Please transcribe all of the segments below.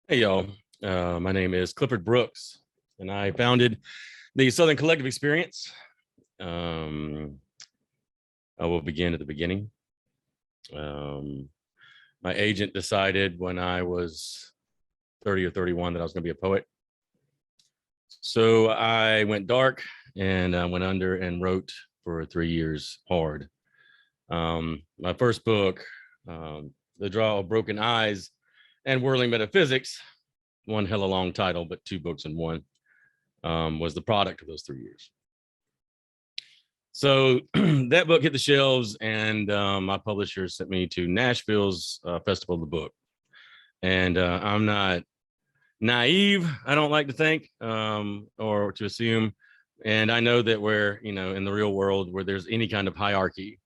Hey, y'all. My name is Clifford Brooks, and I founded the Southern Collective Experience. I will begin at the beginning. My agent decided when I was 30 or 31 that I was going to be a poet. So I went dark and I went under and wrote for 3 years hard. My first book, The Draw of Broken Eyes and Whirling Metaphysics, one hella long title, but 2 books in one, was the product of those 3 years. So that book hit the shelves, and my publisher sent me to Nashville's Festival of the Book. And I'm not naive, I don't like to think or to assume. And I know that where, in the real world, where there's any kind of hierarchy,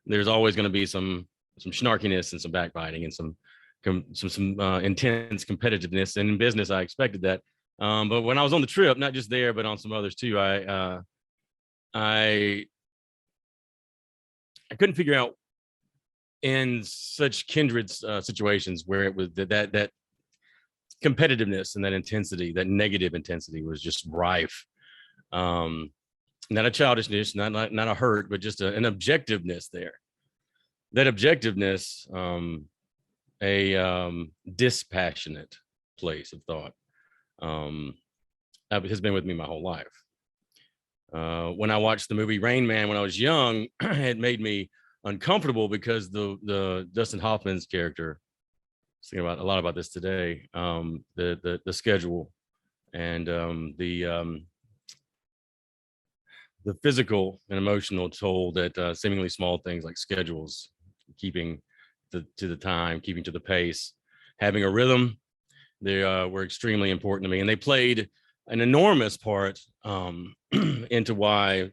there's always going to be some snarkiness and some backbiting and some intense competitiveness. And in business, I expected that. But when I was on the trip, not just there, but on some others too, I couldn't figure out in such kindred situations where it was that competitiveness and that intensity, that negative intensity, was just rife. Not a childishness, not a hurt, but just an objectiveness there. That objectiveness, a dispassionate place of thought, has been with me my whole life. When I watched the movie Rain Man when I was young, it made me uncomfortable because the Dustin Hoffman's character, I was thinking about a lot about this today, the schedule and the physical and emotional toll that seemingly small things like schedules, keeping to the time, keeping to the pace, having a rhythm, they were extremely important to me, and they played an enormous part into why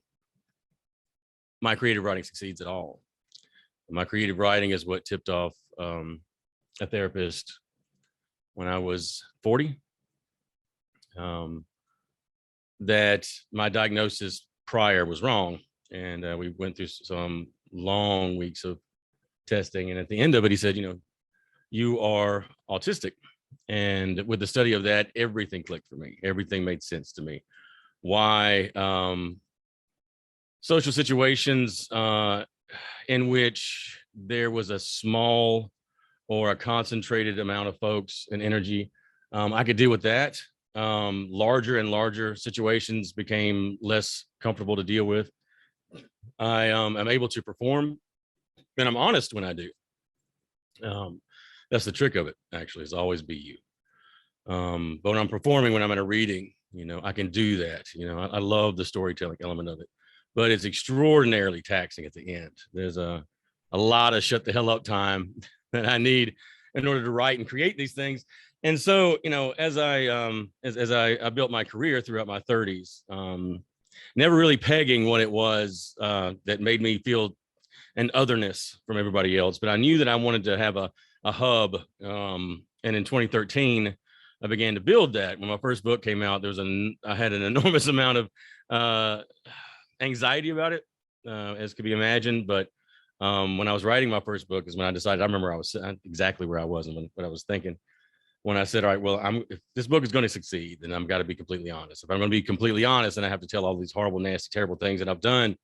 my creative writing succeeds at all. My creative writing is what tipped off a therapist when I was 40, that my diagnosis prior was wrong. And we went through some long weeks of testing. And at the end of it, he said, you are autistic. And with the study of that, everything clicked for me. Everything made sense to me. Why social situations in which there was a small or a concentrated amount of folks and energy, I could deal with that. Larger and larger situations became less comfortable to deal with. I am able to perform, and I'm honest when I do. That's the trick of it, actually, is always be you. But when I'm performing, when I'm at a reading, I can do that. I love the storytelling element of it, but it's extraordinarily taxing at the end. There's a lot of shut the hell up time that I need in order to write and create these things. And so, as I built my career throughout my 30s, never really pegging what it was that made me feel an otherness from everybody else, but I knew that I wanted to have a hub. And in 2013, I began to build that. When my first book came out, I had an enormous amount of anxiety about it, as could be imagined. But when I was writing my first book is when I decided. I remember I was exactly where I was and what I was thinking when I said, all right, well, if this book is going to succeed, then I've got to be completely honest. If I'm going to be completely honest, then I have to tell all these horrible, nasty, terrible things that I've done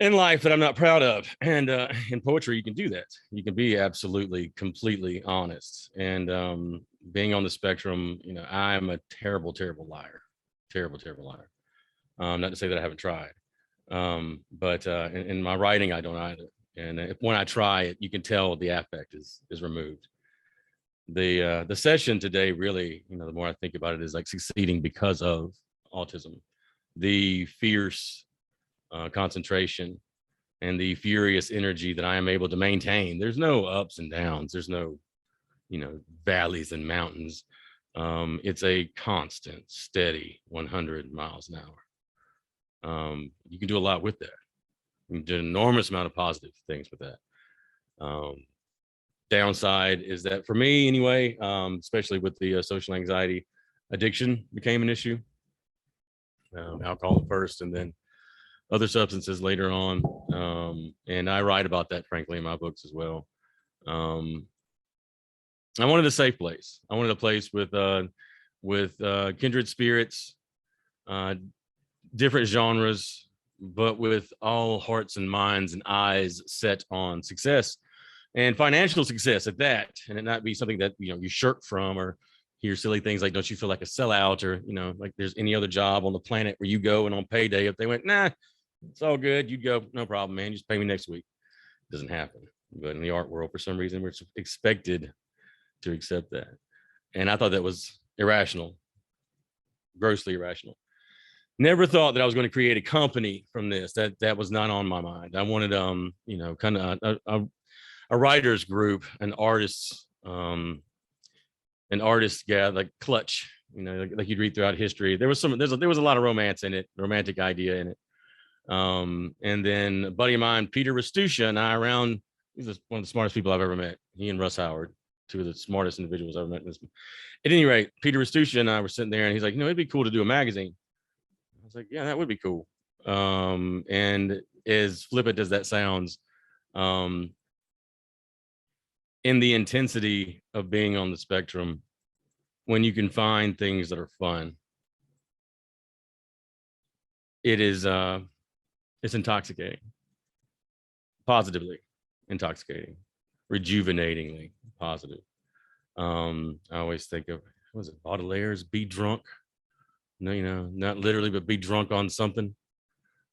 in life that I'm not proud of. And in poetry, you can do that. You can be absolutely, completely honest. And being on the spectrum, I'm a terrible, terrible liar. Terrible, terrible liar. Not to say that I haven't tried. But in my writing, I don't either. And when I try it, you can tell the affect is removed. The session today really, the more I think about it, is like succeeding because of autism. The fierce concentration and the furious energy that I am able to maintain. There's no ups and downs. There's no, valleys and mountains. It's a constant, steady 100 miles an hour. You can do a lot with that. You can do an enormous amount of positive things with that. Downside is that for me anyway, especially with the social anxiety, addiction became an issue. Alcohol first, and then other substances later on. And I write about that, frankly, in my books as well. I wanted a safe place. I wanted a place with kindred spirits, different genres, but with all hearts and minds and eyes set on success and financial success at that, and it not be something that you shirk from or hear silly things like, don't you feel like a sellout, or like there's any other job on the planet where you go and on payday, if they went, nah, it's all good, you'd go, no problem, man, just pay me next week. It doesn't happen. But in the art world, for some reason, we're expected to accept that, and I thought that was irrational, grossly irrational. Never thought that I was going to create a company from this. That was not on my mind. I wanted kind of a writers group, an artist like Clutch, like you'd read throughout history. There was a lot of romance in it, romantic idea in it. And then a buddy of mine, Peter Restucia, and I he's one of the smartest people I've ever met. He and Russ Howard, two of the smartest individuals I've ever met. At any rate, Peter Restucia and I were sitting there, and he's like, it'd be cool to do a magazine. I was like, yeah, that would be cool. And as flippant as that sounds, in the intensity of being on the spectrum, when you can find things that are fun, it's intoxicating, positively intoxicating, rejuvenatingly positive. I always think of, what was it, Baudelaire's Be Drunk? No, not literally, but be drunk on something.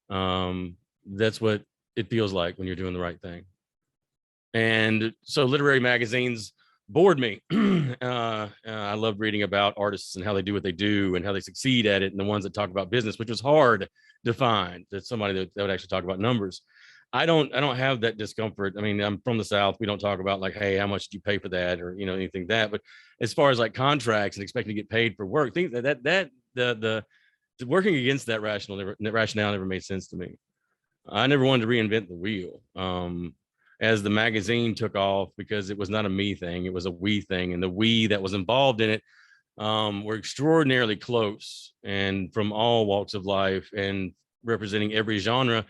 That's what it feels like when you're doing the right thing. And so literary magazines bored me. I love reading about artists and how they do what they do and how they succeed at it, and the ones that talk about business, which was hard to find, that somebody that would actually talk about numbers. I don't have that discomfort. I mean, I'm from the South. We don't talk about like, hey, how much did you pay for that, or anything like that. But as far as like contracts and expecting to get paid for work, things the working against that rationale never made sense to me. I never wanted to reinvent the wheel. As the magazine took off, because it was not a me thing, it was a we thing, and the we that was involved in it were extraordinarily close and from all walks of life and representing every genre.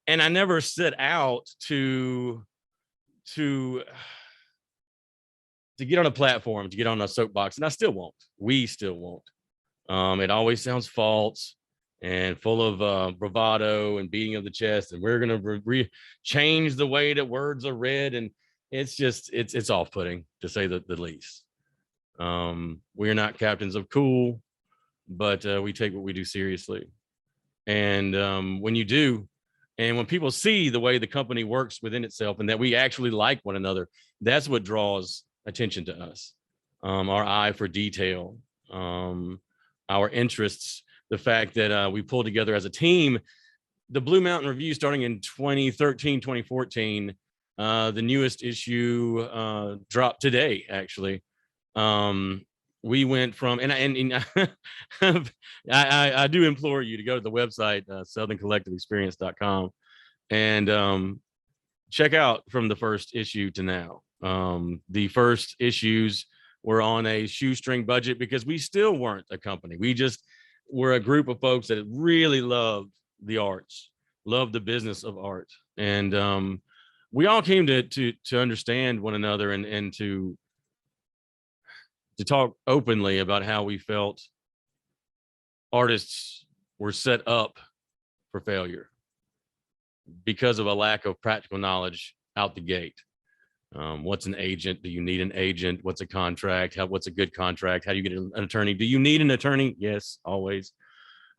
And I never set out to get on a platform, to get on a soapbox, and I still won't. We still won't. It always sounds false and full of bravado and beating of the chest, and we're going to change the way that words are read, and it's off-putting, to say the least. We're not captains of cool, but we take what we do seriously. And when you do, and when people see the way the company works within itself and that we actually like one another, that's what draws attention to us. Our eye for detail, our interests, the fact that we pulled together as a team. The Blue Mountain Review, starting in 2013, 2014, the newest issue dropped today, actually. We went from, and I do implore you to go to the website, southerncollectiveexperience.com, and check out from the first issue to now. The first issues were on a shoestring budget because we still weren't a company. We just were a group of folks that really loved the arts, loved the business of art. And we all came to understand one another and to talk openly about how we felt artists were set up for failure because of a lack of practical knowledge out the gate. What's an agent? Do you need an agent? What's a contract? What's a good contract? How do you get an attorney? Do you need an attorney? Yes, always.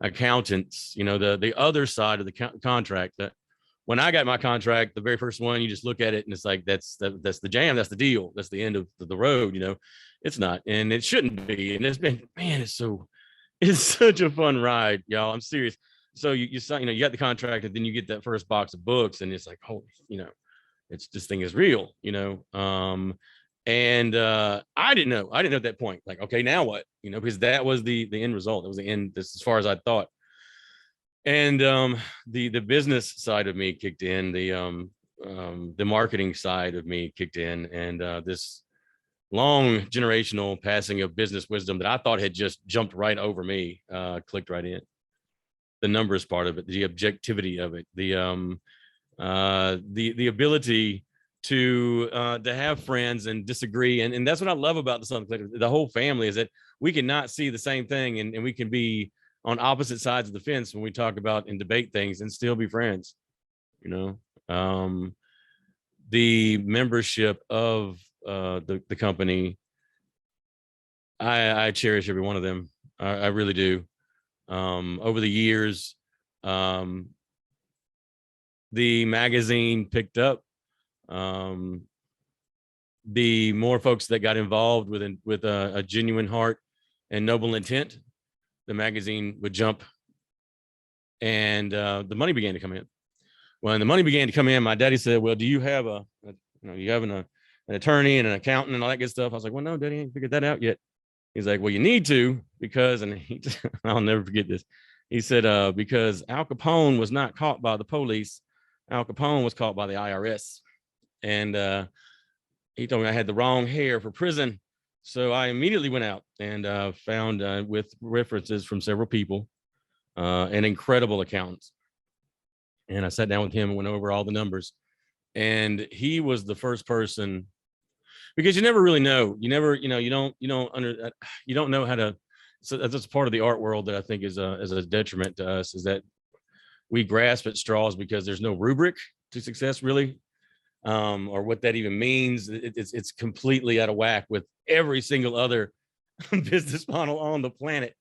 Accountants, the other side of the contract. That when I got my contract, the very first one, you just look at it and it's like, that's the jam, that's the deal, that's the end of the road. It's not, and it shouldn't be. And it's been, man, it's such a fun ride, y'all. I'm serious. So you sign, you got the contract, and then you get that first box of books, and it's like, holy, it's, this thing is real, and I didn't know at that point, like, okay, now what, because that was the end result. That was the end, this as far as I thought. And the business side of me kicked in, the marketing side of me kicked in, and this long generational passing of business wisdom that I thought had just jumped right over me clicked right in. The numbers part of it, the objectivity of it, the ability to have friends and disagree. And that's what I love about the Southern Collective. The whole family is that we cannot see the same thing, and we can be on opposite sides of the fence when we talk about and debate things and still be friends. You know, the membership of the company, I cherish every one of them. I really do. Over the years, the magazine picked up. The more folks that got involved with a genuine heart and noble intent, the magazine would jump, and the money began to come in. When the money began to come in, my daddy said, "Well, do you have an attorney and an accountant and all that good stuff?" I was like, "Well, no, Daddy, I ain't figured that out yet." He's like, "Well, you need to, because," and I'll never forget this. He said, "Because Al Capone was not caught by the police. Al Capone was caught by the IRS." And he told me I had the wrong hair for prison. So I immediately went out and found, with references from several people, an incredible accountant. And I sat down with him and went over all the numbers. And he was the first person, because you never really know. You never, you don't know how to. So that's part of the art world that I think is a detriment to us, is that we grasp at straws because there's no rubric to success, really, or what that even means. It's completely out of whack with every single other business model on the planet.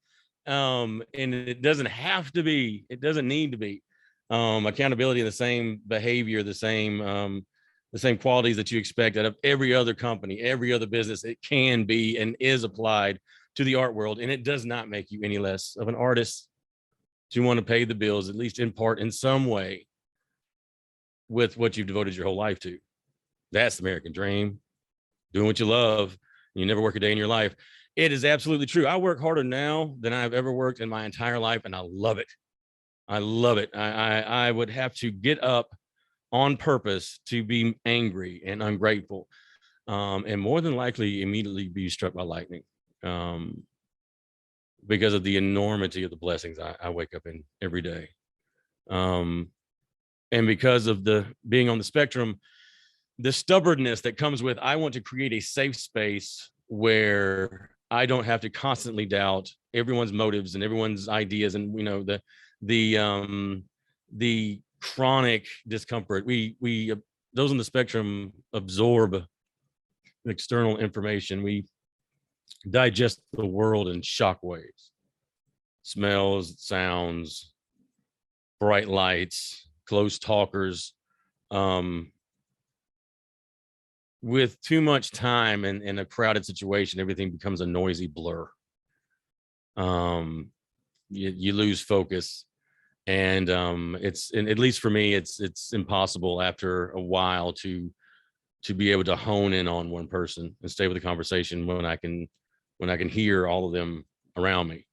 And it doesn't have to be. It doesn't need to be. Accountability, the same behavior, the same qualities that you expect out of every other company, every other business. It can be and is applied to the art world, and it does not make you any less of an artist to want to pay the bills, at least in part, in some way, with what you've devoted your whole life to. That's the American dream. Doing what you love, and you never work a day in your life. It is absolutely true. I work harder now than I've ever worked in my entire life, and I love it. I love it. I would have to get up on purpose to be angry and ungrateful, and more than likely immediately be struck by lightning, because of the enormity of the blessings I wake up in every day. And because of the being on the spectrum, the stubbornness that comes with, I want to create a safe space where I don't have to constantly doubt everyone's motives and everyone's ideas, and the chronic discomfort. We those on the spectrum absorb external information. We digest the world in shock waves, smells, sounds, bright lights, close talkers. With too much time in a crowded situation, everything becomes a noisy blur. You lose focus, and at least for me, it's impossible after a while to be able to hone in on one person and stay with the conversation when I can hear all of them around me.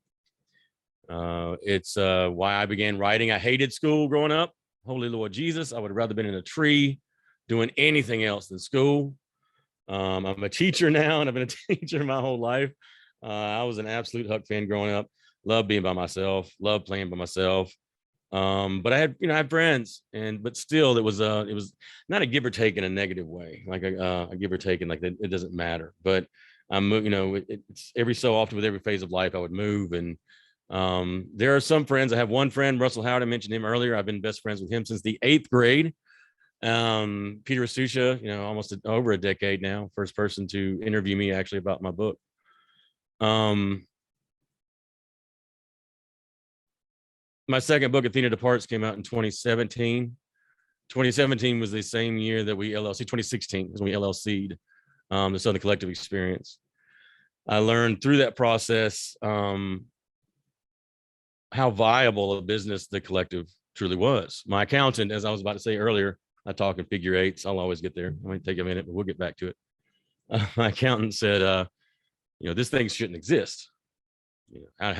It's why I began writing. I hated school growing up. Holy Lord Jesus, I would have rather been in a tree doing anything else than school. I'm a teacher now, and I've been a teacher my whole life. I was an absolute Huck fan growing up. Loved being by myself. Loved playing by myself. But I had friends, but still, it was not a give or take in a negative way, like a give or take, and like it doesn't matter. But it's every so often with every phase of life I would move, and there are some friends. I have one friend, Russell Howard. I mentioned him earlier. I've been best friends with him since the 8th grade. Peter Asusha, almost over a decade now, first person to interview me actually about my book. My second book, Athena Departs, came out in 2017. 2017 was the same year that we LLC. 2016 is when we LLC'd the Southern Collective experience. I learned through that process how viable a business the collective truly was. My accountant, as I was about to say earlier, I talk in figure eights. I'll always get there. It might take a minute, but we'll get back to it. My accountant said, this thing shouldn't exist. It's I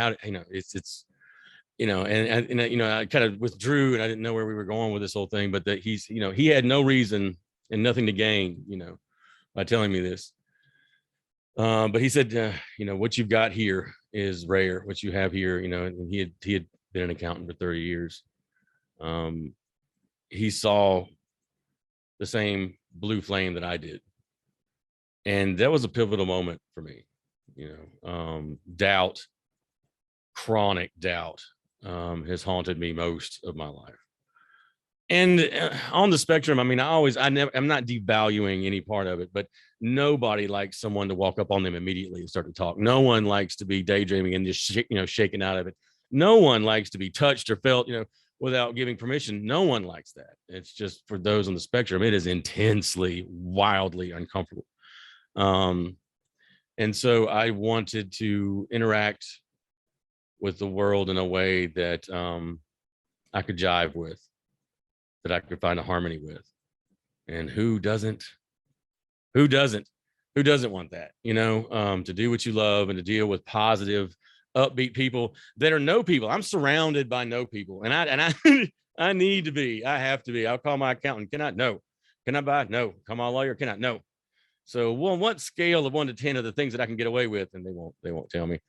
kind of withdrew, and I didn't know where we were going with this whole thing, but that he had no reason and nothing to gain, by telling me this. But he said, what you've got here is rare. What you have here, and he had been an accountant for 30 years. He saw the same blue flame that I did. And that was a pivotal moment for me. Doubt, chronic doubt, has haunted me most of my life. And on the spectrum, I mean, I'm not devaluing any part of it, but nobody likes someone to walk up on them immediately and start to talk. No one likes to be daydreaming and just shaken out of it. No one likes to be touched or felt, without giving permission. No one likes that. It's just, for those on the spectrum, it is intensely, wildly uncomfortable. And so I wanted to interact with the world in a way that I could jive with, that I could find a harmony with. And who doesn't want that, to do what you love and to deal with positive, upbeat people that are no people. I'm surrounded by no people, and I I need to be. I have to be. I'll call my accountant. Cannot? No. Can I buy? No. Call my lawyer. Cannot? No. So, what scale of 1 to 10 are the things that I can get away with? And they won't tell me.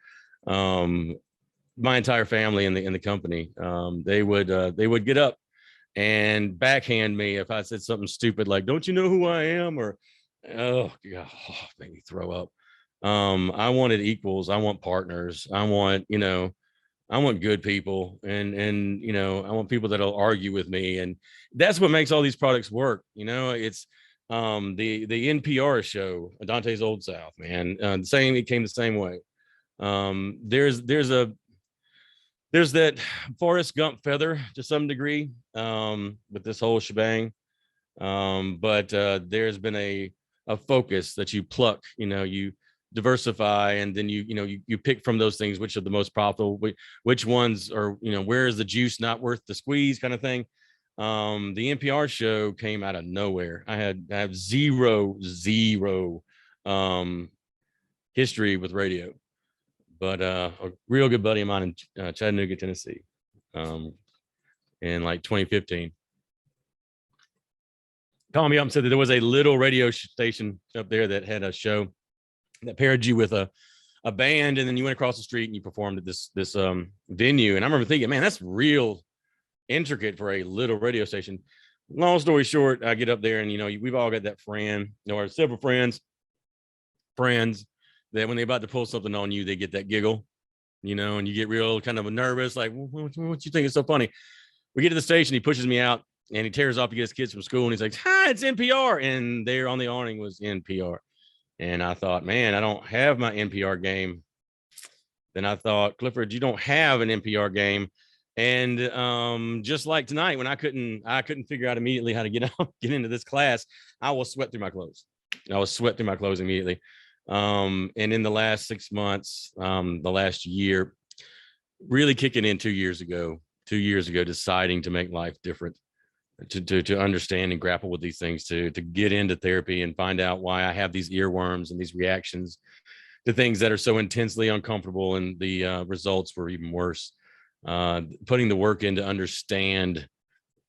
My entire family in the company, they would get up and backhand me if I said something stupid like, "Don't you know who I am?" Or, "Oh God, made me throw up." I wanted equals. I want partners. I want good people, and I want people that'll argue with me, and that's what makes all these products work. It's the NPR show, Dante's Old South, man. It came the same way. There's that Forrest Gump feather to some degree, with this whole shebang. But there's been a focus that you pluck, you diversify, and then you pick from those things which are the most profitable, which ones are, where is the juice not worth the squeeze, kind of thing. The NPR show came out of nowhere. I have zero history with radio, but a real good buddy of mine in Chattanooga, Tennessee, in like 2015, called me up and said that there was a little radio station up there that had a show that paired you with a band, and then you went across the street and you performed at this venue. And I remember thinking, man, that's real intricate for a little radio station. Long story short, I get up there, and we've all got that friend, or several friends that when they're about to pull something on you, they get that giggle, and you get real kind of nervous, like, what you think is so funny? We get to the station, he pushes me out, and he tears off to get his kids from school, and he's like, "Hi, it's NPR," and there on the awning was NPR. And I thought, man, I don't have my NPR game. Then I thought, Clifford, you don't have an NPR game. And just like tonight, when I couldn't figure out immediately how to get into this class, I will sweat through my clothes. Immediately. And in the last 6 months, the last year, really kicking in 2 years ago, deciding to make life different, to understand and grapple with these things, to get into therapy and find out why I have these earworms and these reactions to things that are so intensely uncomfortable, and the results were even worse. Putting the work in to understand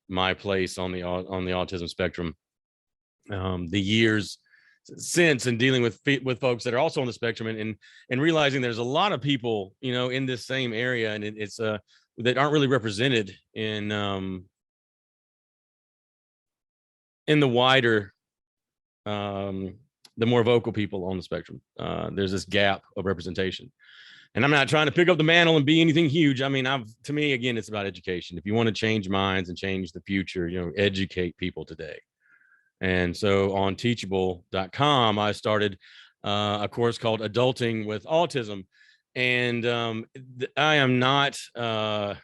my place on the autism spectrum, the years since, and dealing with folks that are also on the spectrum, and realizing there's a lot of people in this same area, and it's that aren't really represented in the wider, the more vocal people on the spectrum. There's this gap of representation. And I'm not trying to pick up the mantle and be anything huge. I mean, to me, again, it's about education. If you want to change minds and change the future, educate people today. And so on teachable.com, I started a course called Adulting with Autism. And I am not a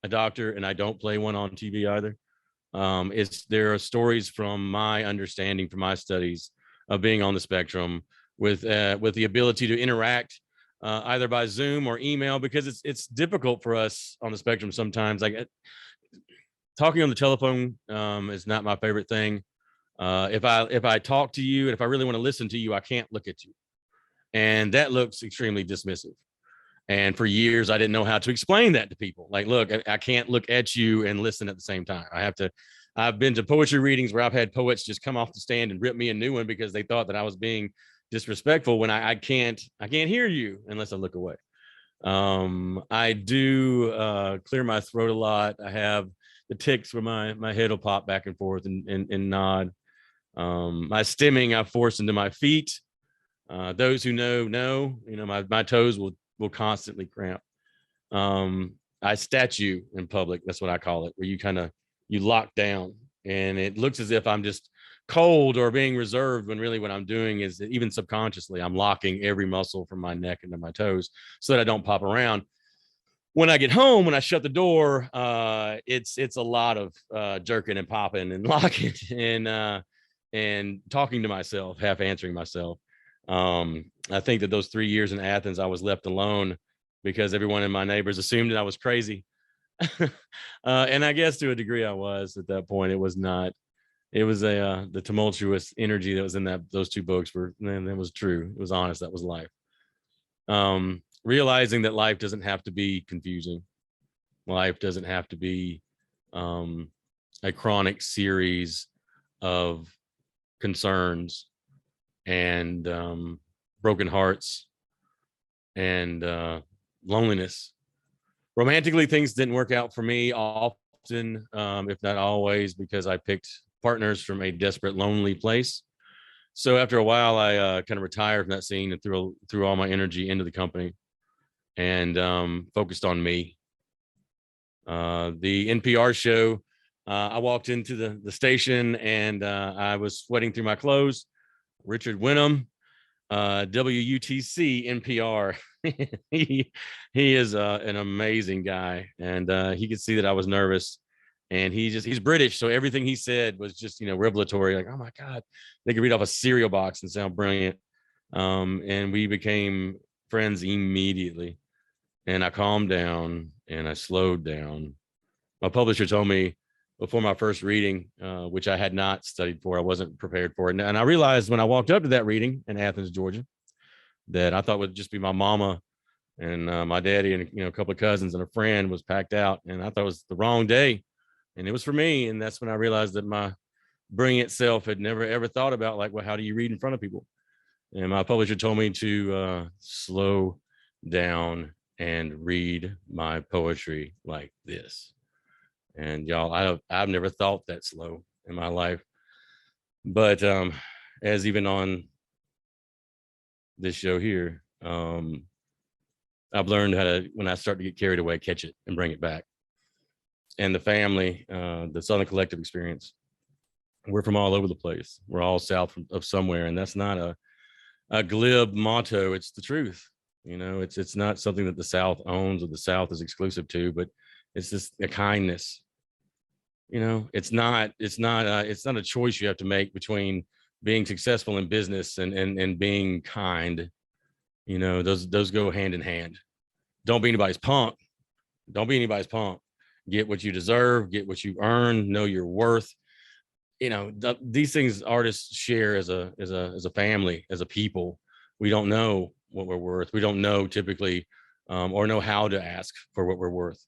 doctor, and I don't play one on TV either. There are stories from my understanding, from my studies of being on the spectrum, with the ability to interact either by Zoom or email, because it's difficult for us on the spectrum sometimes. Like, talking on the telephone is not my favorite thing. If I talk to you, and if I really want to listen to you, I can't look at you, and that looks extremely dismissive. And for years, I didn't know how to explain that to people. Like, look, I can't look at you and listen at the same time. I've been to poetry readings where I've had poets just come off the stand and rip me a new one because they thought that I was being disrespectful, when I can't hear you unless I look away. I do clear my throat a lot. I have the tics where my head will pop back and forth and nod. My stimming I force into my feet. Those who know, my toes will constantly cramp. I statue in public. That's what I call it, where you lock down, and it looks as if I'm just cold or being reserved, when really what I'm doing is, even subconsciously, I'm locking every muscle from my neck into my toes so that I don't pop around. When I get home, when I shut the door, it's a lot of jerking and popping and locking and talking to myself, half answering myself. I think that those 3 years in Athens, I was left alone because everyone in my neighbors assumed that I was crazy. And I guess to a degree I was at that point. It was not. It was the tumultuous energy that was in those two books that was true. It was honest. That was life. Realizing that life doesn't have to be confusing. Life doesn't have to be a chronic series of concerns and broken hearts and loneliness. Romantically, things didn't work out for me often, if not always, because I picked partners from a desperate, lonely place. So after a while, I kind of retired from that scene and threw all my energy into the company and focused on me. The NPR show, I walked into the station and I was sweating through my clothes. Richard Wenham, WUTC NPR. he is an amazing guy, and he could see that I was nervous. And he's British, so everything he said was just revelatory. Like, oh my God, they could read off a cereal box and sound brilliant. And we became friends immediately. And I calmed down and I slowed down. My publisher told me before my first reading, which I had not studied for, I wasn't prepared for it. And I realized when I walked up to that reading in Athens, Georgia, that I thought would just be my mama and my daddy and a couple of cousins and a friend was packed out. And I thought it was the wrong day. And it was for me. And that's when I realized that my brilliant self had never, ever thought about, like, well, how do you read in front of people? And my publisher told me to slow down and read my poetry like this. And y'all, I've never thought that slow in my life. But as even on this show here, I've learned how to, when I start to get carried away, catch it and bring it back. And the family, the Southern Collective experience, we're from all over the place. We're all south of somewhere. And that's not a glib motto. It's the truth. It's not something that the South owns or the South is exclusive to, but it's just a kindness. It's not a choice you have to make between being successful in business and being kind. Those go hand in hand. Don't be anybody's punk. Don't be anybody's punk. Get what you deserve, get what you earn, know your worth. These things artists share as a family, as a people. We don't know what we're worth. We don't know typically or know how to ask for what we're worth.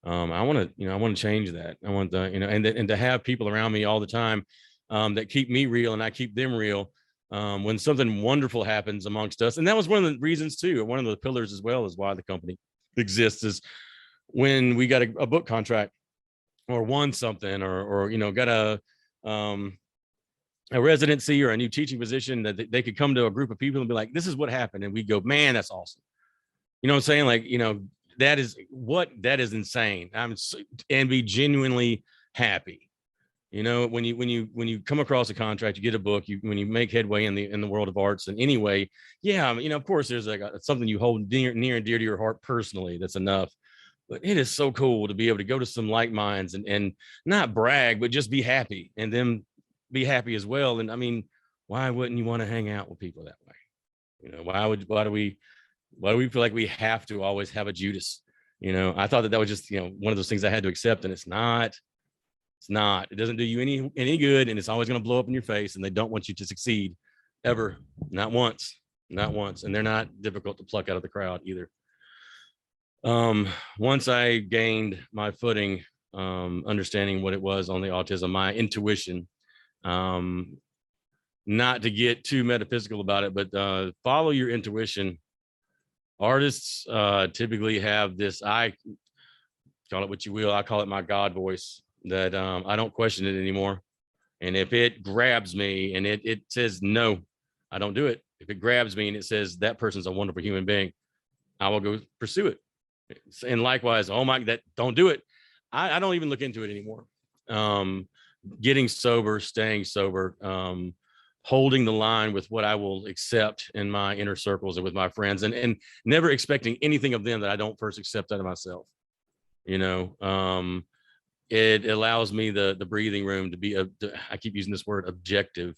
I want to change that. I want and to have people around me all the time that keep me real and I keep them real. When something wonderful happens amongst us, and that was one of the reasons too, one of the pillars as well, is why the company exists, is when we got a book contract or won something or got a residency or a new teaching position, that they could come to a group of people and be like, this is what happened. And we go, man, that's awesome. You know what I'm saying? Like, that is insane. And be genuinely happy. When you come across a contract, you get a book, when you make headway in the world of arts in any way, of course there's like something you hold near and dear to your heart personally. That's enough. But it is so cool to be able to go to some like minds and not brag, but just be happy and them be happy as well. And I mean, why wouldn't you want to hang out with people that way? Why do we feel like we have to always have a Judas? I thought that was just, one of those things I had to accept, and it's not. It doesn't do you any good, and it's always going to blow up in your face, and they don't want you to succeed ever. Not once. And they're not difficult to pluck out of the crowd either. Once I gained my footing, understanding what it was on the autism, my intuition, not to get too metaphysical about it, but follow your intuition. Artists typically have this, I call it what you will, I call it my God voice, that I don't question it anymore. And if it grabs me and it says, no, I don't do it. If it grabs me and it says that person's a wonderful human being, I will go pursue it. And likewise, oh my, that don't do it. I don't even look into it anymore. Getting sober, staying sober, holding the line with what I will accept in my inner circles and with my friends, and never expecting anything of them that I don't first accept out of myself. You know, it allows me the breathing room to be, I keep using this word, objective,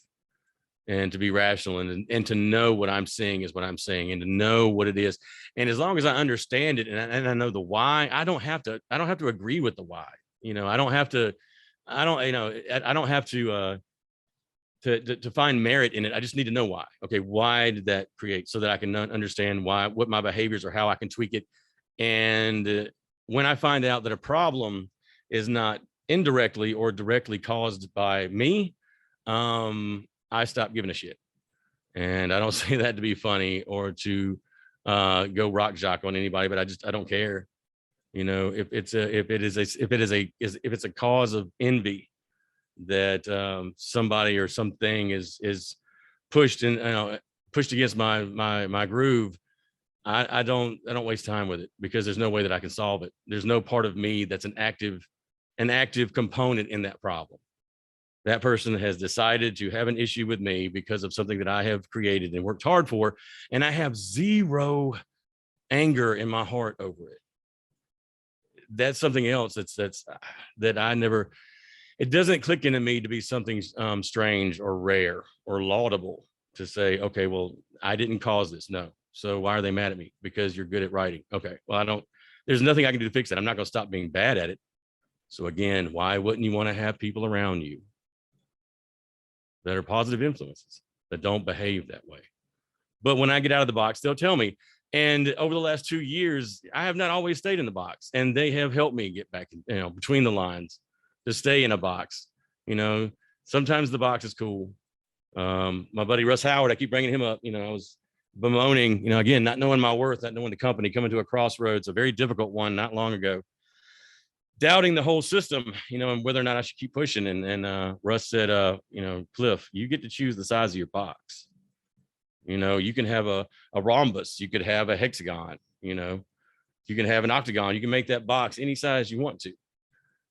and to be rational, and to know what I'm seeing is what I'm saying, and to know what it is. And as long as I understand it and I know the why, I don't have to agree with the why. You know, I don't have to to find merit in it. I just need to know why. Okay, why did that create, so that I can understand why, what my behaviors are, how I can tweak it. And when I find out that a problem is not indirectly or directly caused by me, I stop giving a shit. And I don't say that to be funny or to go rock jock on anybody, but I don't care. You know, if it's a cause of envy that somebody or something is pushed in, pushed against my groove, I don't waste time with it, because there's no way that I can solve it. There's no part of me that's an active component in that problem. That person has decided to have an issue with me because of something that I have created and worked hard for, and I have zero anger in my heart over it. That's something else that I never, it doesn't click into me to be something strange or rare or laudable to say, okay, well, I didn't cause this. No. So why are they mad at me? Because you're good at writing. Okay, well, there's nothing I can do to fix it. I'm not going to stop being bad at it. So again, why wouldn't you want to have people around you that are positive influences, that don't behave that way? But when I get out of the box, they'll tell me. And over the last 2 years, I have not always stayed in the box, and they have helped me get back, between the lines, to stay in a box. You know, sometimes the box is cool. My buddy Russ Howard, I keep bringing him up. I was bemoaning, again, not knowing my worth, not knowing the company, coming to a crossroads, a very difficult one not long ago, doubting the whole system, and whether or not I should keep pushing. And Russ said, Cliff, you get to choose the size of your box. You can have a rhombus, you could have a hexagon, you can have an octagon, you can make that box any size you want to.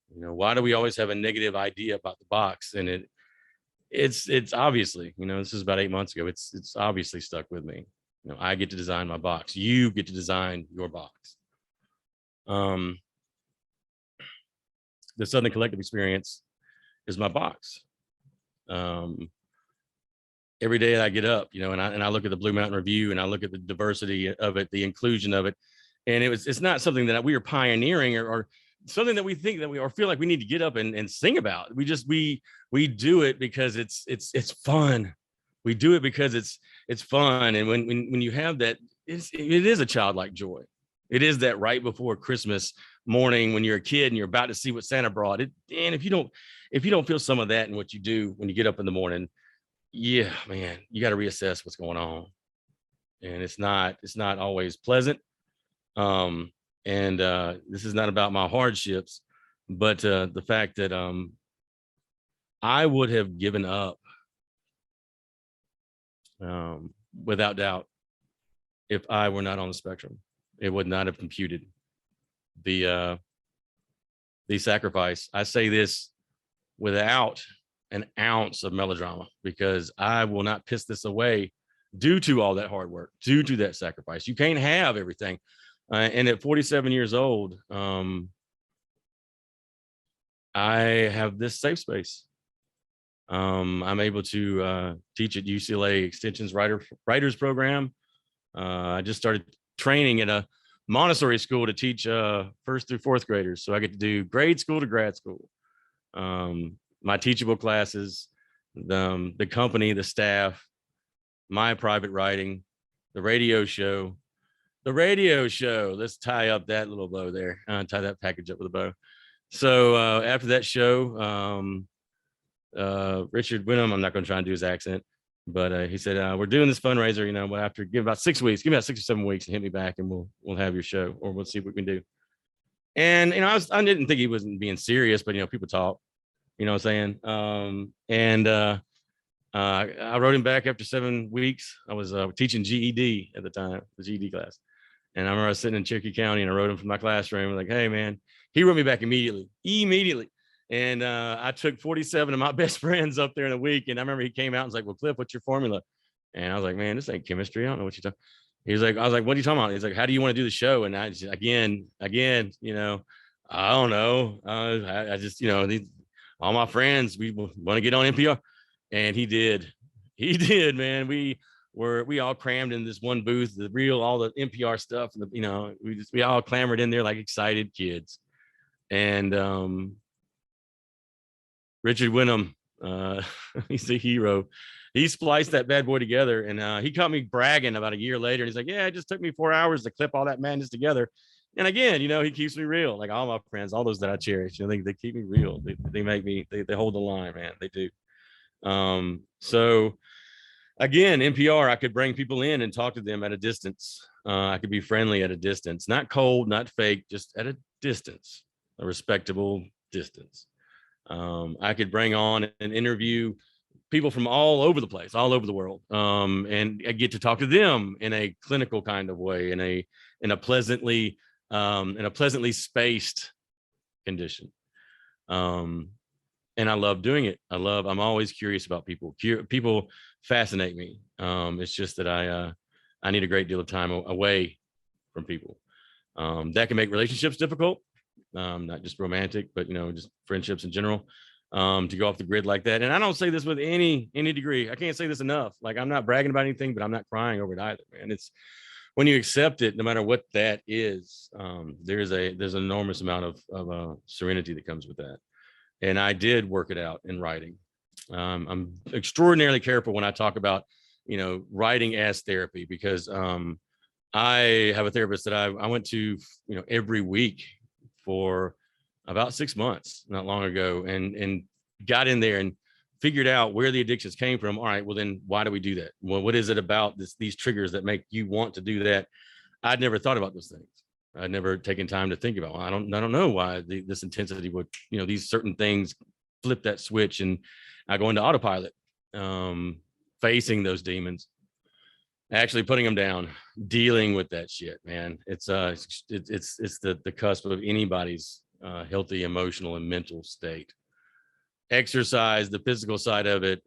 Why do we always have a negative idea about the box? And it's obviously, this is about 8 months ago. It's obviously stuck with me. I get to design my box. You get to design your box. The Southern Collective experience is my box. Every day I get up, and I look at the Blue Mountain Review, and I look at the diversity of it, the inclusion of it. And it's not something that we are pioneering or something that we think that we, or feel like we need to get up and sing about. We do it because it's fun. We do it because it's fun. And when you have that, it is a childlike joy. It is that right before Christmas morning when you're a kid and you're about to see what Santa brought. And if you don't feel some of that in what you do when you get up in the morning, yeah, man, you got to reassess what's going on. And it's not always pleasant. And this is not about my hardships, but the fact that I would have given up without doubt if I were not on the spectrum. It would not have computed the sacrifice. I say this without an ounce of melodrama, because I will not piss this away due to all that hard work, due to that sacrifice. You can't have everything. And at 47 years old, I have this safe space. I'm able to teach at UCLA Extension's Writers Program. I just started training at a Montessori school to teach 1st through 4th graders. So I get to do grade school to grad school. My teachable classes, the company, the staff, my private writing, the radio show. Let's tie up that little bow there. Tie that package up with a bow. So after that show, Richard Wynnum, I'm not going to try and do his accent, but he said, we're doing this fundraiser, we'll have to give about 6 weeks, give me about 6 or 7 weeks and hit me back, and we'll have your show, or we'll see what we can do. And, I didn't think he wasn't being serious, but, people talk. You know what I'm saying? I wrote him back after 7 weeks. I was teaching GED at the time, the GED class. And I remember I was sitting in Cherokee County and I wrote him from my classroom. Like, hey, man, he wrote me back immediately. And I took 47 of my best friends up there in a week. And I remember he came out and was like, well, Cliff, what's your formula? And I was like, man, this ain't chemistry. I don't know what you're talking. He was like, I was like, what are you talking about? He's like, how do you want to do the show? And I just, again, you know, I don't know. I just, you know, all my friends, we want to get on NPR. And he did. He did, man. We all crammed in this one booth, all the NPR stuff. And you know, we all clamored in there like excited kids. And Richard Wyndham, he's a hero. He spliced that bad boy together, and he caught me bragging about a year later. And he's like, yeah, it just took me 4 hours to clip all that madness together. And again, you know, he keeps me real. Like all my friends, all those that I cherish, you know, they keep me real. They make me, they hold the line, man. They do. So again, NPR, I could bring people in and talk to them at a distance. I could be friendly at a distance, not cold, not fake, just at a distance, a respectable distance. I could bring on and interview people from all over the place, all over the world, and I get to talk to them in a clinical kind of way, in a pleasantly spaced condition. And I love doing it. I'm always curious about people. People fascinate me. It's just that I need a great deal of time away from people. That can make relationships difficult, not just romantic, but, you know, just friendships in general, to go off the grid like that. And I don't say this with any degree. I can't say this enough. Like, I'm not bragging about anything, but I'm not crying over it either, man. It's when you accept it, no matter what that is, there's an enormous amount of serenity that comes with that. And I did work it out in writing. I'm extraordinarily careful when I talk about, you know, writing as therapy, because I have a therapist that I went to, you know, every week for about 6 months, not long ago, and got in there and figured out where the addictions came from. All right, well then why do we do that? Well, what is it about these triggers that make you want to do that? I'd never thought about those things. I'd never taken time to think about, well, I don't know why this intensity would, you know, these certain things flip that switch, and I go into autopilot, facing those demons, actually putting them down, dealing with that shit, man. It's the cusp of anybody's healthy emotional and mental state. Exercise, the physical side of it,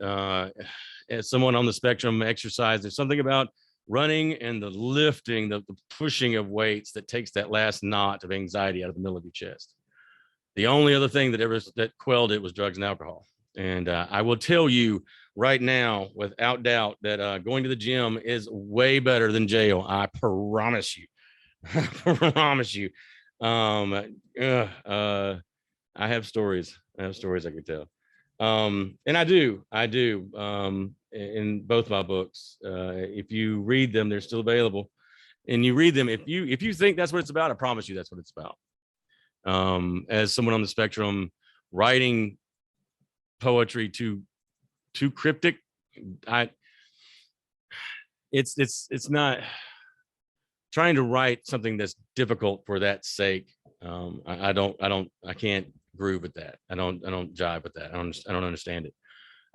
as someone on the spectrum, exercise, there's something about running and the lifting, the pushing of weights that takes that last knot of anxiety out of the middle of your chest. The only other thing that quelled it was drugs and alcohol. And I will tell you right now, without doubt, that going to the gym is way better than jail. I promise you. I promise you. I have stories. I could tell. And I do. In both my books. If you read them, they're still available. And you read them. If you think that's what it's about, I promise you that's what it's about. As someone on the spectrum, writing poetry too cryptic, it's not trying to write something that's difficult for that sake. I can't groove with that. I don't jive with that. I don't understand it.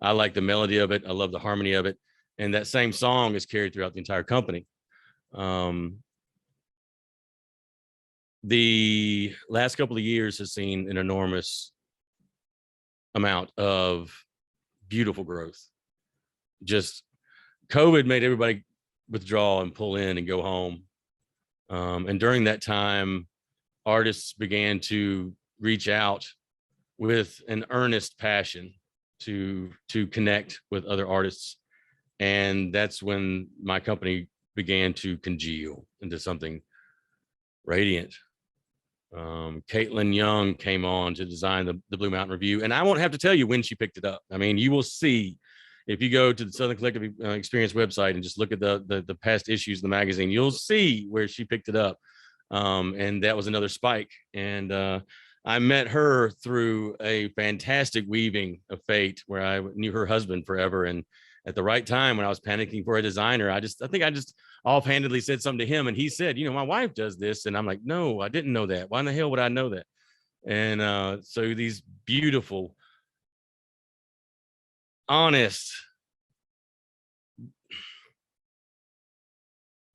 I like the melody of it. I love the harmony of it. And that same song is carried throughout the entire company. The last couple of years has seen an enormous amount of beautiful growth. Just COVID made everybody withdraw and pull in and go home. And during that time, artists began to reach out with an earnest passion to connect with other artists. And that's when my company began to congeal into something radiant. Caitlin Young came on to design the Blue Mountain Review, and I won't have to tell you when she picked it up. I mean, you will see if you go to the Southern Collective Experience website and just look at the past issues of the magazine, you'll see where she picked it up. And that was another spike. And I met her through a fantastic weaving of fate, where I knew her husband forever. And at the right time, when I was panicking for a designer, I think I just offhandedly said something to him, and he said, you know, my wife does this. And I'm like, no, I didn't know that. Why in the hell would I know that? And so these beautiful honest.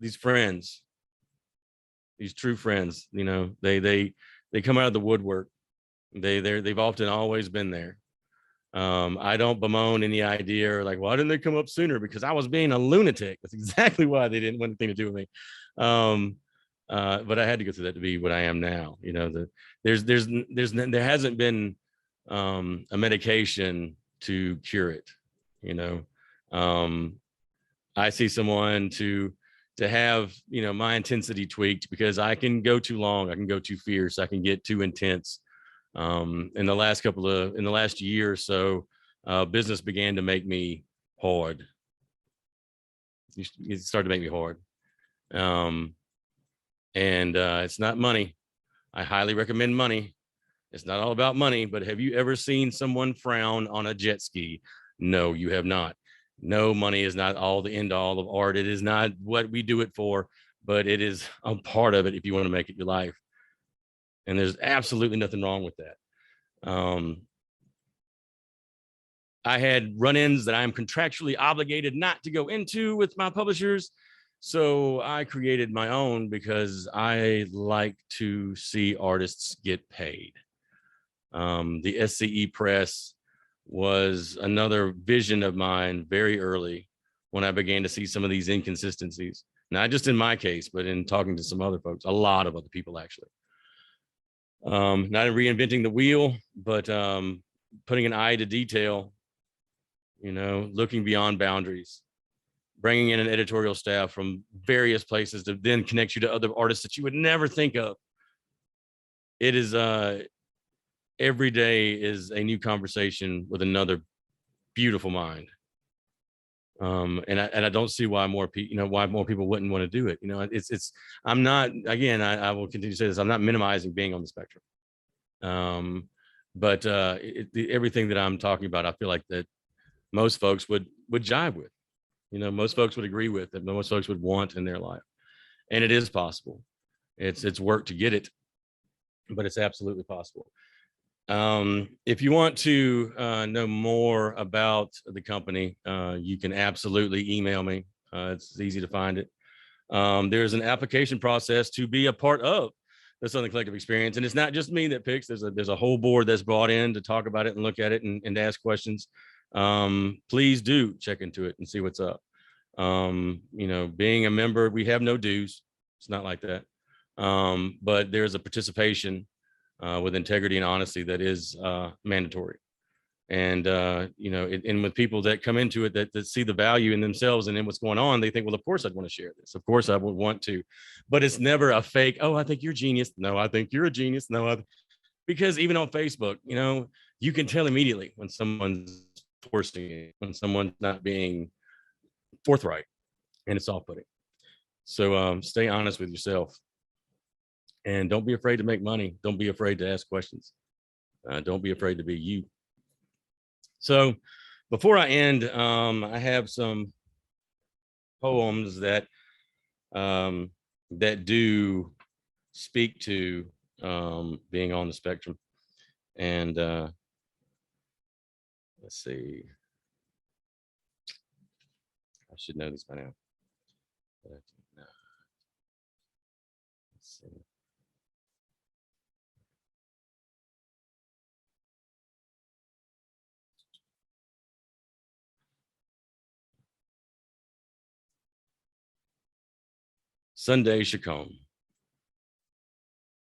These friends, these true friends, you know, they come out of the woodwork. They've often always been there. I don't bemoan any idea or like, why didn't they come up sooner? Because I was being a lunatic. That's exactly why they didn't want anything to do with me. But I had to go through that to be what I am now. You know, there hasn't been a medication to cure it. You know, I see someone to have, you know, my intensity tweaked because I can go too long, I can go too fierce, I can get too intense. In the last year or so, business began to make me hard. It started to make me hard. And it's not money. I highly recommend money. It's not all about money, but have you ever seen someone frown on a jet ski? No, you have not. No, money is not all the end all of art. It is not what we do it for, but it is a part of it if you want to make it your life. And there's absolutely nothing wrong with that. I had run-ins that I'm contractually obligated not to go into with my publishers. So I created my own because I like to see artists get paid. The SCE Press was another vision of mine very early when I began to see some of these inconsistencies, not just in my case, but in talking to some other folks, a lot of other people actually. Not reinventing the wheel, but putting an eye to detail, you know, looking beyond boundaries, bringing in an editorial staff from various places to then connect you to other artists that you would never think of. It is every day is a new conversation with another beautiful mind. And I don't see why more people, why more people wouldn't want to do it. You know, I'm not, again, I will continue to say this, I'm not minimizing being on the spectrum. But everything that I'm talking about, I feel like that most folks would jive with, most folks would agree with, that most folks would want in their life. And it is possible. It's work to get it, but it's absolutely possible. If you want to know more about the company, you can absolutely email me. It's easy to find it. There's an application process to be a part of the Southern Collective experience. And it's not just me that picks. There's a whole board that's brought in to talk about it and look at it and ask questions. Please do check into it and see what's up. Being a member, we have no dues. It's not like that. But there's a participation with integrity and honesty that is mandatory. And, and with people that come into it that see the value in themselves and in what's going on, they think, well, of course I'd want to share this. Of course I would want to, but it's never a fake, oh, I think you're a genius. No, I think you're a genius. No, because even on Facebook, you can tell immediately when someone's forcing it, when someone's not being forthright, and it's off-putting. So stay honest with yourself. And don't be afraid to make money. Don't be afraid to ask questions. Don't be afraid to be you. So before I end, I have some poems that do speak to being on the spectrum. And let's see. I should know this by now. But, no. Let's see. Sunday Chacon.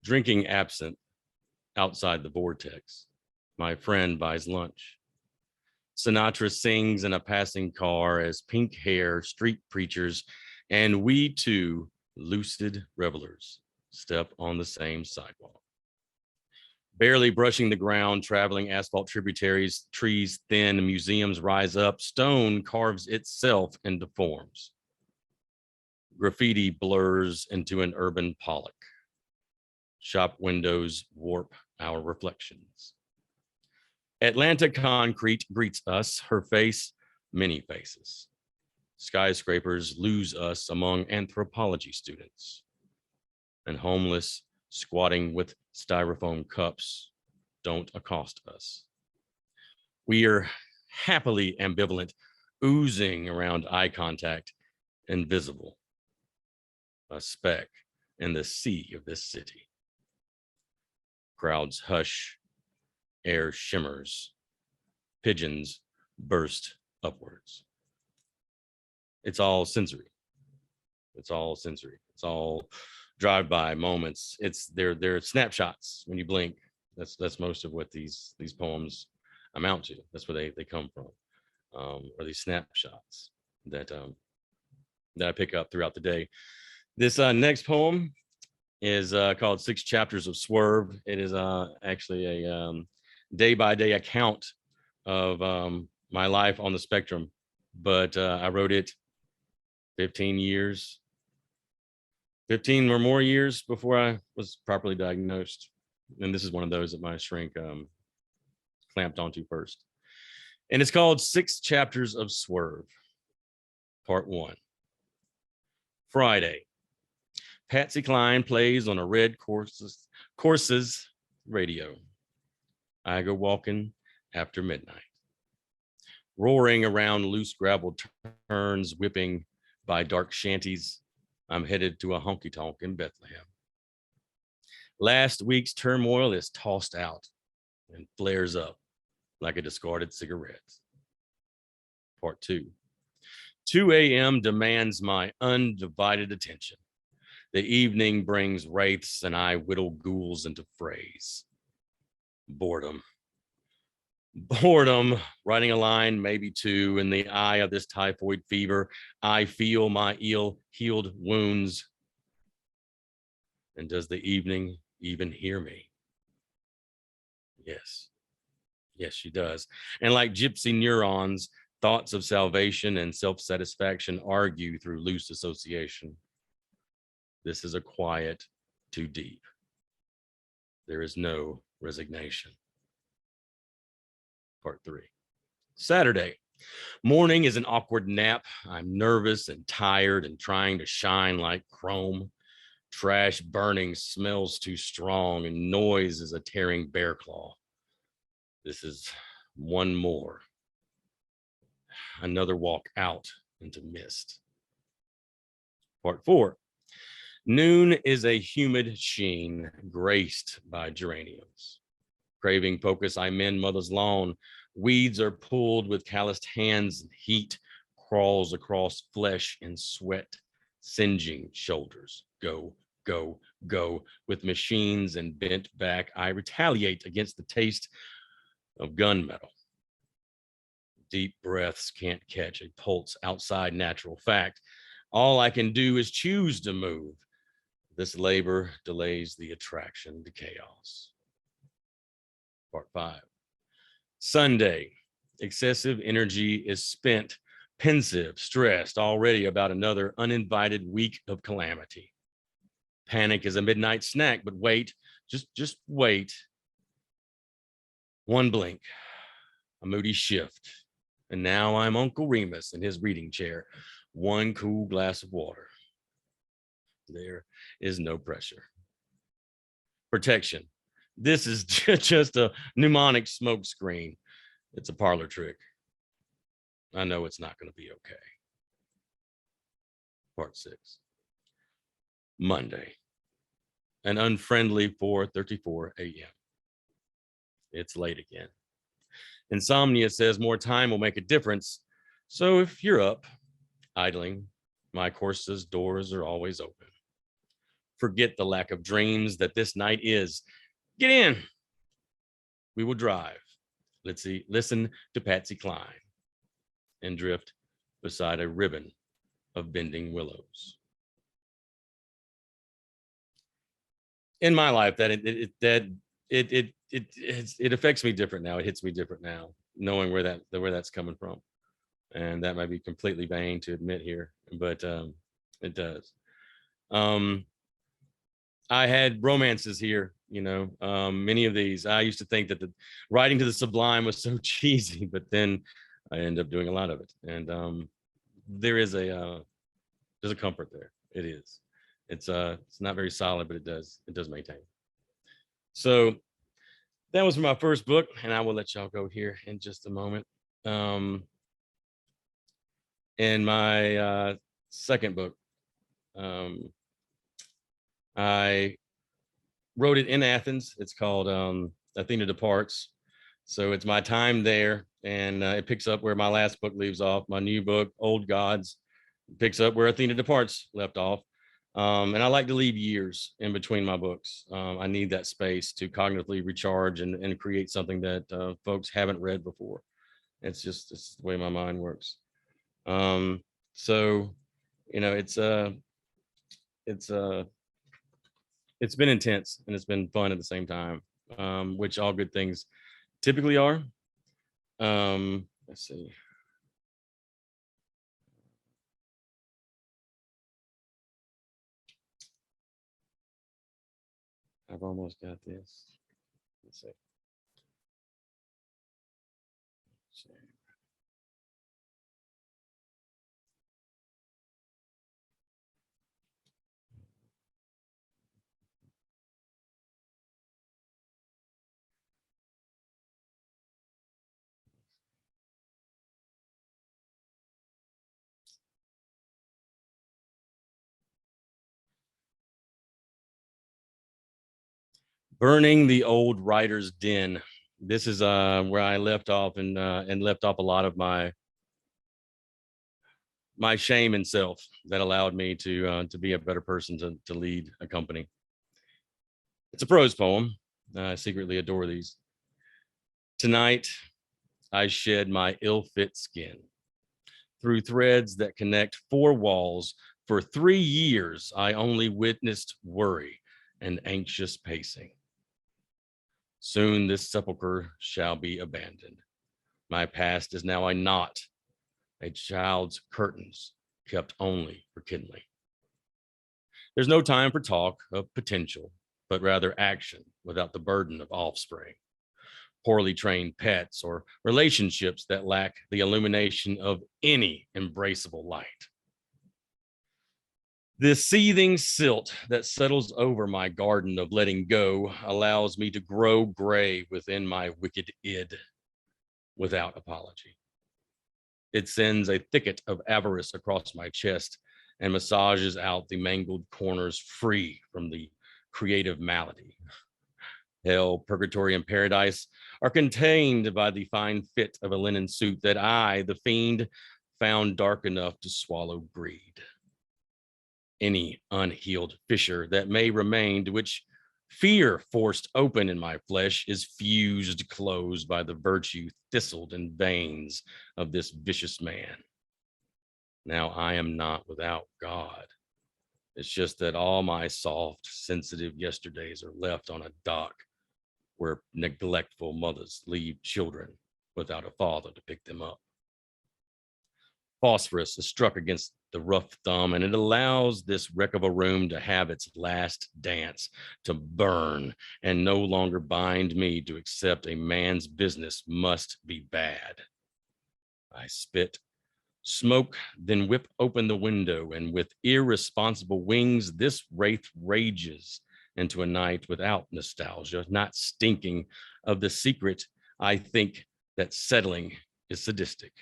Drinking absinthe outside the vortex. My friend buys lunch. Sinatra sings in a passing car as pink hair street preachers and we too, lucid revelers, step on the same sidewalk. Barely brushing the ground, traveling asphalt tributaries, trees thin, museums rise up, stone carves itself into forms. Graffiti blurs into an urban Pollock. Shop windows warp our reflections. Atlanta concrete greets us, her face, many faces. Skyscrapers lose us among anthropology students. And homeless, squatting with styrofoam cups, don't accost us. We are happily ambivalent, oozing around eye contact, invisible, a speck in the sea of this city. Crowds hush, air shimmers, pigeons burst upwards. It's all sensory. It's all sensory. It's all drive-by moments. They're snapshots when you blink. That's most of what these poems amount to. That's where they come from, or these snapshots that I pick up throughout the day. This next poem is called Six Chapters of Swerve. It is actually a day-by-day account of my life on the spectrum, but I wrote it 15 or more years before I was properly diagnosed. And this is one of those that my shrink clamped onto first. And it's called Six Chapters of Swerve, Part 1. Friday. Patsy Cline plays on a red Courses radio. I go walking after midnight. Roaring around loose gravel turns, whipping by dark shanties, I'm headed to a honky-tonk in Bethlehem. Last week's turmoil is tossed out and flares up like a discarded cigarette. Part 2. 2 a.m. demands my undivided attention. The evening brings wraiths and I whittle ghouls into phrase. Boredom. Boredom, writing a line, maybe two, in the eye of this typhoid fever. I feel my ill-healed wounds. And does the evening even hear me? Yes. Yes, she does. And like gypsy neurons, thoughts of salvation and self-satisfaction argue through loose association. This is a quiet too deep. There is no resignation. Part 3. Saturday. Morning is an awkward nap. I'm nervous and tired and trying to shine like chrome. Trash burning smells too strong and noise is a tearing bear claw. This is one more. Another walk out into mist. Part 4. Noon is a humid sheen graced by geraniums. Craving focus, I mend mother's lawn. Weeds are pulled with calloused hands and heat crawls across flesh and sweat, singeing shoulders. Go, go, go. With machines and bent back, I retaliate against the taste of gunmetal. Deep breaths can't catch a pulse outside natural fact. All I can do is choose to move. This labor delays the attraction to chaos. Part 5. Sunday. Excessive energy is spent, pensive, stressed already about another uninvited week of calamity. Panic is a midnight snack, but wait, just wait. One blink, a moody shift, and now I'm Uncle Remus in his reading chair. One cool glass of water. There is no pressure. Protection. This is just a mnemonic smoke screen. It's a parlor trick. I know it's not going to be okay. Part 6. Monday. An unfriendly 4:34 a.m. It's late again. Insomnia says more time will make a difference. So if you're up, idling, my course's doors are always open. Forget the lack of dreams that this night is. Get in. We will drive. Let's see, listen to Patsy Cline and drift beside a ribbon of bending willows. In my life, it affects me different now. It hits me different now, knowing where that's coming from, and that might be completely vain to admit here, but it does. I had romances here, many of these. I used to think that the writing to the sublime was so cheesy, but then I ended up doing a lot of it, and there's a comfort there. It is. It's not very solid, but it does maintain. So that was my first book, and I will let y'all go here in just a moment. In my second book, I wrote it in Athens. It's called Athena Departs. So it's my time there, and it picks up where my last book leaves off. My new book, Old Gods, picks up where Athena Departs left off. And I like to leave years in between my books. I need that space to cognitively recharge and create something that folks haven't read before. It's the way my mind works. So, you know, it's been intense and it's been fun at the same time, which all good things typically are. Let's see. I've almost got this. Let's see. Burning the Old Writer's Den. This is where I left off and left off a lot of my shame and self that allowed me to be a better person to lead a company. It's a prose poem. I secretly adore these. Tonight, I shed my ill-fit skin through threads that connect four walls. For 3 years, I only witnessed worry and anxious pacing. Soon this sepulcher shall be abandoned. My past is now a knot, a child's curtains kept only for kindling. There's no time for talk of potential, but rather action without the burden of offspring, poorly trained pets, or relationships that lack the illumination of any embraceable light. The seething silt that settles over my garden of letting go allows me to grow gray within my wicked id without apology. It sends a thicket of avarice across my chest and massages out the mangled corners free from the creative malady. Hell, purgatory, and paradise are contained by the fine fit of a linen suit that I, the fiend, found dark enough to swallow greed. Any unhealed fissure that may remain, to which fear forced open in my flesh, is fused closed by the virtue thistled in veins of this vicious man. Now I am not without God. It's just that all my soft, sensitive yesterdays are left on a dock where neglectful mothers leave children without a father to pick them up. Phosphorus is struck against the rough thumb, and it allows this wreck of a room to have its last dance, to burn and no longer bind me to accept a man's business must be bad. I spit, smoke, then whip open the window, and with irresponsible wings, this wraith rages into a night without nostalgia, not stinking of the secret. I think that settling is sadistic.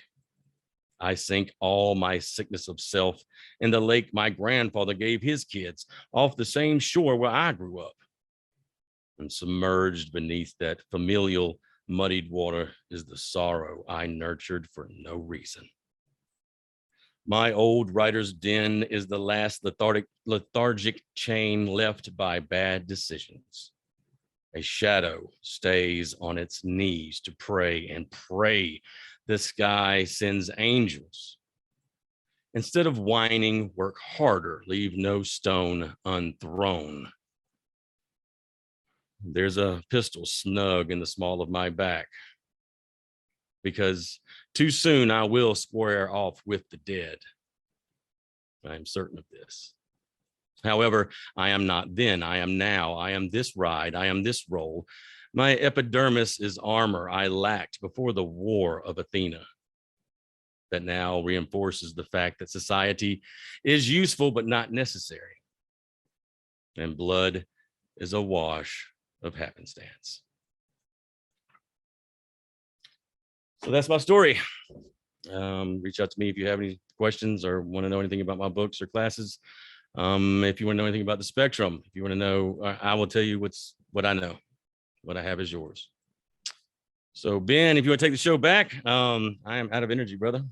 I sink all my sickness of self in the lake my grandfather gave his kids, off the same shore where I grew up. And submerged beneath that familial muddied water is the sorrow I nurtured for no reason. My old writer's den is the last lethargic chain left by bad decisions. A shadow stays on its knees to pray and pray. The sky sends angels. Instead of whining, work harder, leave no stone unthrown. There's a pistol snug in the small of my back, because too soon I will square off with the dead. I am certain of this. However, I am not then, I am now, I am this ride, I am this role. My epidermis is armor I lacked before the war of Athena, that now reinforces the fact that society is useful but not necessary. And blood is a wash of happenstance. So that's my story. Reach out to me if you have any questions or want to know anything about my books or classes. If you want to know anything about the spectrum, if you want to know, I will tell you what I know. What I have is yours. So Ben, if you want to take the show back, I am out of energy, brother.